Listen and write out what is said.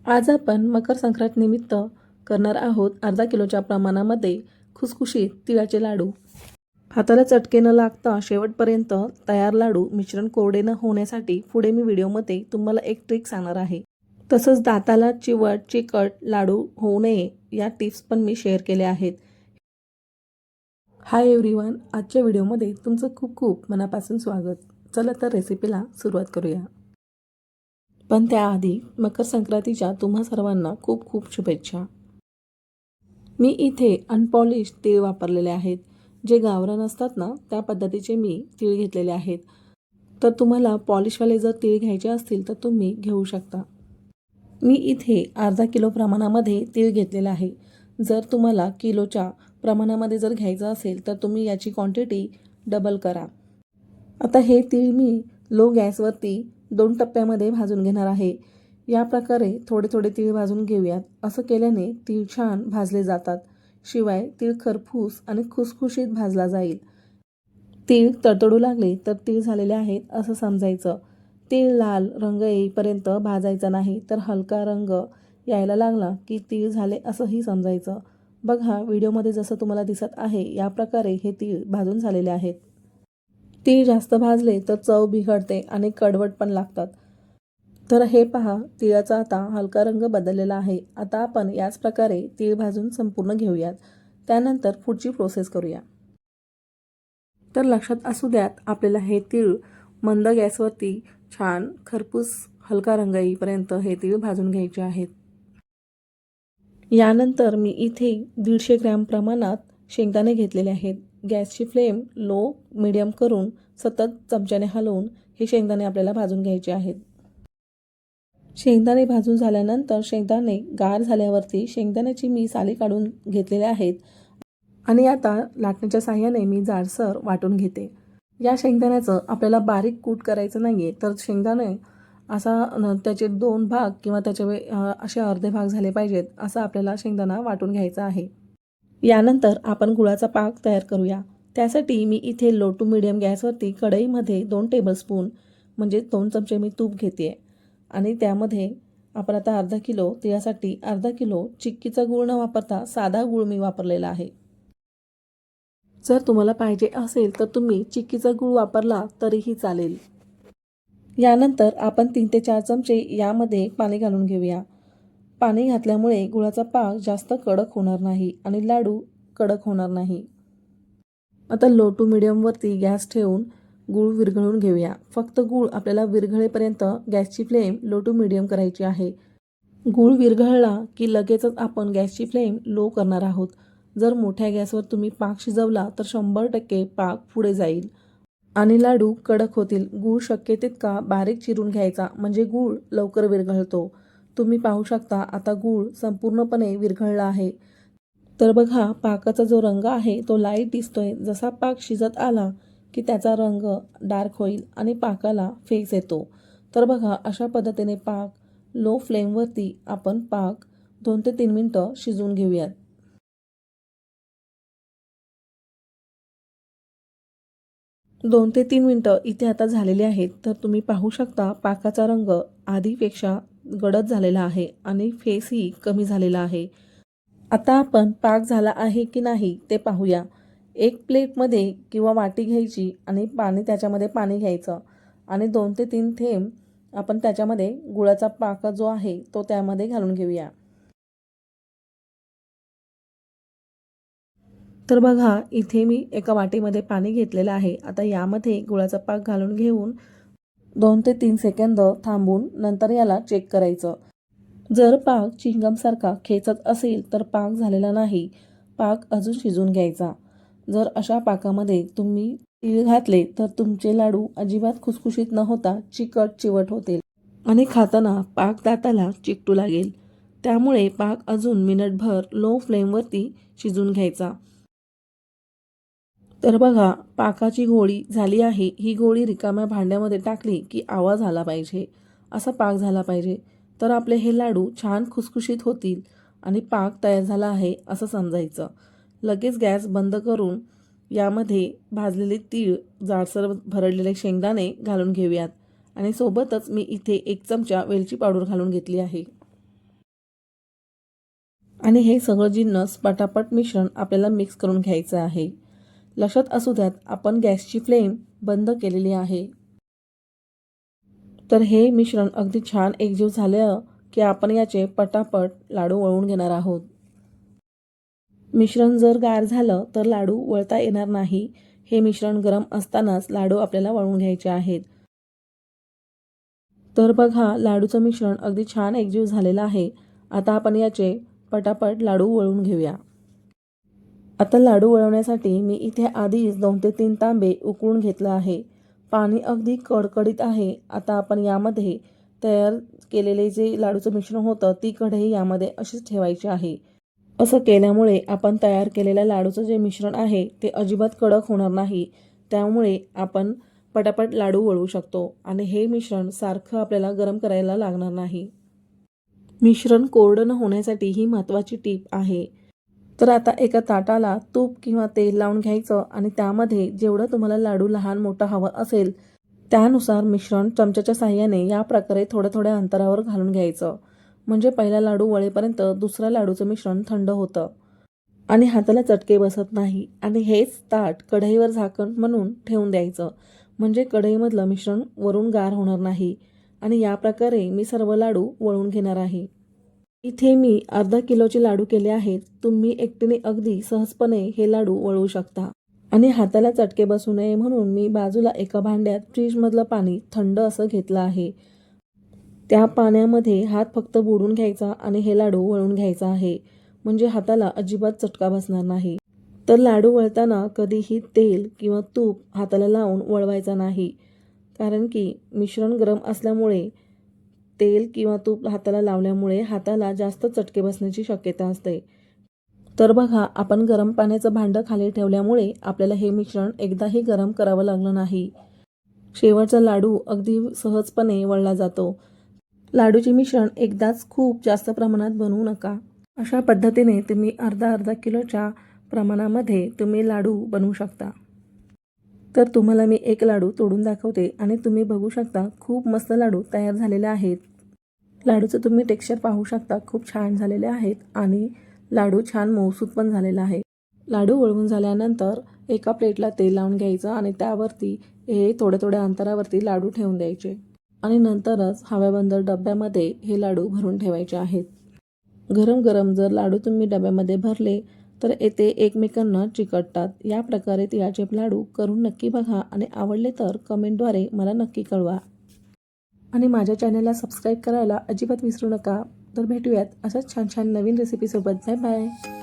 आज आपण मकर संक्रांत निमित्त करणार आहोत अर्धा किलोच्या प्रमाणामध्ये खुसखुशीत तिळाचे लाडू। हाताला चटके न लागता शेवटपर्यंत तयार लाडू मिश्रण कोरडे न होण्यासाठी पुढे मी व्हिडिओमध्ये तुम्हाला एक ट्रिक सांगणार आहे। तसंच दाताला चिकट लाडू होऊ नये या टिप्स पण मी शेअर केल्या आहेत। हाय एव्हरीवन, आजच्या व्हिडिओमध्ये तुमचं खूप खूप मनापासून स्वागत। चला तर रेसिपीला सुरुवात करूया। पण त्याआधी मकर संक्रांतीच्या तुम्हा सर्वांना खूप खूप शुभेच्छा। मी इथे अनपॉलिश तीळ वापरलेले आहेत। जे गावरान असतात ना त्या पद्धतीचे मी तीळ घेतलेले आहेत। तर तुम्हाला पॉलिशवाले जर तीळ घ्यायचे असतील तर तुम्ही घेऊ शकता। मी इथे अर्धा किलो प्रमाणामध्ये तीळ घेतलेले आहे। जर तुम्हाला किलोच्या प्रमाणामध्ये जर घ्यायचं असेल तर तुम्ही याची क्वांटिटी डबल करा। आता हे तीळ मी लो गॅसवरती 2 टप्प्यामध्ये भाजून घेणार आहे। या प्रकारे थोडे थोडे तीळ भाजून घेऊयात। असं केल्याने तीळ छान भाजले जातात। शिवाय तीळ खरपूस आणि खुसखुशीत भाजला जाईल। तीळ तडतडू लागले तर तीळ झालेले आहेत असं समजायचं। तीळ लाल रंग येईपर्यंत भाजायचा नाही, तर हलका रंग यायला लागला की तीळ झाले असंही समजायचं। बघा व्हिडिओमध्ये जसं तुम्हाला दिसत आहे या प्रकारे हे तीळ भाजून झालेले आहेत। तीळ जास्त भाजले तर चव बिघडते आणि कडवट पण लागतात। तर हे पहा, तिळाचा आता हलका रंग बदललेला आहे। आता आपण याच प्रकारे तीळ भाजून संपूर्ण घेऊयात। त्यानंतर पुढची प्रोसेस करूया। तर लक्षात असू द्यात, आपल्याला हे तीळ मंद गॅसवरती छान खरपूस हलका रंग येईपर्यंत हे तीळ भाजून घ्यायचे आहेत। यानंतर मी इथे 150 ग्रॅम प्रमाणात शेंगदाणे घेतलेले आहेत। गॅसची फ्लेम लो मीडियम करून सतत चमच्याने हलवून हे शेंगदाणे आपल्याला भाजून घ्यायचे आहेत। शेंगदाणे भाजून झाल्यानंतर शेंगदाणे गार झाल्यावरती शेंगदाण्याची मी साली काढून घेतलेले आहेत आणि आता लाटण्याच्या साहाय्याने मी जाडसर वाटून घेते। या शेंगदाण्याचं आपल्याला बारीक कूट करायचं नाहीये, तर शेंगदाणे असा त्याचे 2 भाग किंवा त्याचे असे अर्धे भाग झाले पाहिजेत असं आपल्याला शेंगदाणा वाटून घ्यायचा आहे। यानंतर आपण गुळाचा पाक तयार करूया। त्यासाठी मी इथे लो टू मीडियम गॅसवरती कढईमध्ये 2 टेबलस्पून म्हणजे 2 चमचे मी तूप घेते आणि त्यामध्ये आपण आता अर्धा किलो तिळासाठी अर्धा किलो चिक्कीचा गूळ न वापरता साधा गूळ मी वापरलेला आहे। जर तुम्हाला पाहिजे असेल तर तुम्ही चिक्कीचा गूळ वापरला तरीही चालेल। यानंतर आपण 3 ते 4 चमचे यामध्ये पाणी घालून घेऊया। पाणी घातल्यामुळे गुळाचा पाक जास्त कडक होणार नाही आणि लाडू कडक होणार नाही। आता लो टू मीडियमवरती गॅस ठेवून गूळ विरघळून घेऊया। फक्त गूळ आपल्याला विरघळेपर्यंत गॅसची फ्लेम लो टू मीडियम करायची आहे। गूळ विरघळला की लगेचच आपण गॅसची फ्लेम लो करणार आहोत। जर मोठ्या गॅसवर तुम्ही पाक शिजवला तर 100% पाक पुढे जाईल आणि लाडू कडक होतील। गूळ शक्य तितका बारीक चिरून घ्यायचा, म्हणजे गूळ लवकर विरघळतो। तुम्ही पाहू शकता आता गूळ संपूर्णपणे विरघळला आहे। तर बघा, पाकाचा जो रंग आहे तो लाईट दिसतोय। जसा पाक शिजत आला की त्याचा रंग डार्क होईल आणि पाकाला फेस येतो। तर बघा, अशा पद्धतीने पाक लो फ्लेमवरती आपण पाक 2 ते 3 मिनिटं शिजवून घेऊयात। 2 ते 3 मिनिटं इथे आता झालेली आहेत। तर तुम्ही पाहू शकता पाकाचा रंग आधीपेक्षा गडद झालेला आहे आणि फेसही कमी झालेला आहे। आता आपण पाक झाला आहे की नाही ते पाहूया। एक प्लेटमध्ये किंवा वाटी घ्यायची आणि त्याच्यामध्ये पाणी घ्यायचं आणि 2 ते 3 थेंब आपण त्याच्यामध्ये गुळाचा पाक जो आहे तो त्यामध्ये घालून घेऊया। तर बघा, इथे मी एका वाटीमध्ये पाणी घेतलेलं आहे। आता यामध्ये गुळाचा पाक घालून घेऊन 2 ते 3 सेकंद थांबून नंतर याला चेक करायचं। जर पाक चिंगमसारखा खेचत असेल तर पाक झालेला नाही, पाक अजून शिजून घ्यायचा। जर अशा पाकामध्ये तुम्ही तीळ घातले तर तुमचे लाडू अजिबात खुसखुशीत न होता चिकट चिवट होतील आणि खाताना पाक दाताला चिकटू लागेल। त्यामुळे पाक अजून मिनिटभर लो फ्लेमवरती शिजून घ्यायचा। तर बघा, पाकाची गोळी झाली आहे। ही गोळी रिकाम्या भांड्यामध्ये टाकली की आवाज आला पाहिजे, असा पाक झाला पाहिजे। तर आपले हे लाडू छान खुसखुशीत होतील आणि पाक तयार झाला आहे असं समजायचं। लगेच गॅस बंद करून यामध्ये भाजलेले तीळ, जाडसर भरडलेले शेंगदाणे घालून घेऊयात आणि सोबतच मी इथे 1 चमचा वेलची पावडर घालून घेतली आहे। आणि हे सगळं जिन्नस पटापट मिश्रण आपल्याला मिक्स करून घ्यायचं आहे. लक्षात असू द्यात आपण गॅसची फ्लेम बंद केलेली आहे. तर हे मिश्रण अगदी छान एकजीव झालं की आपण याचे पटापट लाडू वळून घेणार आहोत. मिश्रण जर गार झालं तर लाडू वळता येणार नाही. हे मिश्रण गरम असतानाच लाडू आपल्याला वळून घ्यायचे आहेत. तर बघा लाडूचं मिश्रण अगदी छान एकजीव झालेलं आहे. आता आपण याचे पटापट लाडू वळून घेऊया. आता लाडू वळवण्यासाठी मी इथे आधीच 2 ते 3 तांबे उकळून घेतलं आहे. पाणी अगदी कडकडीत आहे. आता आपण यामध्ये तयार केलेले जे लाडूचं मिश्रण होतं ती कढई यामध्ये अशीच ठेवायची आहे. असं केल्यामुळे आपण तयार केलेल्या लाडूचं जे मिश्रण आहे ते अजिबात कडक होणार नाही. त्यामुळे आपण पटापट लाडू वळवू शकतो आणि हे मिश्रण सारखं आपल्याला गरम करायला लागणार नाही. मिश्रण कोरडं न होण्यासाठी ही महत्त्वाची टीप आहे. तर आता एका ताटाला तूप किंवा तेल लावून घ्यायचं आणि त्यामध्ये जेवढं तुम्हाला लाडू लहान मोठं हवं असेल त्यानुसार मिश्रण चमच्याच्या साहाय्याने या प्रकारे थोड्या थोड्या अंतरावर घालून घ्यायचं. म्हणजे पहिला लाडू वळेपर्यंत दुसऱ्या लाडूचं मिश्रण थंड होतं आणि हाताला चटके बसत नाही. आणि हेच ताट कढईवर झाकण म्हणून ठेवून द्यायचं. म्हणजे कढईमधलं मिश्रण वरून गार होणार नाही. आणि या प्रकारे मी सर्व लाडू वळून घेणार आहे. इथे मी अर्धा किलोचे लाडू केले आहेत. तुम्ही एकटीने अगदी सहजपणे हे लाडू वळवू शकता. आणि हाताला चटके बसू नये म्हणून मी बाजूला एका भांड्यात फ्रीजमधलं पाणी थंड असं घेतलं आहे. त्या पाण्यामध्ये हात फक्त बुडवून घ्यायचा आणि हे लाडू वळून घ्यायचा आहे. म्हणजे हाताला अजिबात चटका बसणार नाही. तर लाडू वळताना कधीही तेल किंवा तूप हाताला लावून वळवायचा नाही. कारण की मिश्रण गरम असल्यामुळे तेल किंवा तूप हाताला लावल्यामुळे हाताला जास्त चटके बसण्याची शक्यता असते. तर बघा आपण गरम पाण्याचं भांडं खाली ठेवल्यामुळे आपल्याला हे मिश्रण एकदाही गरम करावं लागलं नाही. शेवटचा लाडू अगदी सहजपणे वळला जातो. लाडूचे मिश्रण एकदाच खूप जास्त प्रमाणात बनवू नका. अशा पद्धतीने तुम्ही अर्धा किलोच्या प्रमाणामध्ये तुम्ही लाडू बनवू शकता. तर तुम्हाला मी एक लाडू तोडून दाखवते आणि तुम्ही बघू शकता खूप मस्त लाडू तयार झालेले आहेत. लाडूचं तुम्ही टेक्स्चर पाहू शकता खूप छान झालेले आहेत आणि लाडू छान मऊसूत पण झालेला आहे. लाडू वळवून झाल्यानंतर एका प्लेटला तेल लावून घ्यायचं आणि त्यावरती हे थोड्या अंतरावरती लाडू ठेवून द्यायचे आणि नंतरच हवाबंद डब्यामध्ये हे लाडू भरून ठेवायचे आहेत. गरम गरम जर लाडू तुम्ही डब्यामध्ये भरले तर ते एकमेकांना चिकटतात. या प्रकारे तिळाचे लाडू करून नक्की बघा आणि आवडले तर कमेंटद्वारे मला नक्की कळवा. आणि माझ्या चॅनलला सबस्क्राईब करायला अजिबात विसरू नका. तर भेटूयात अशाच छान छान नवीन रेसिपीसोबत. Bye bye.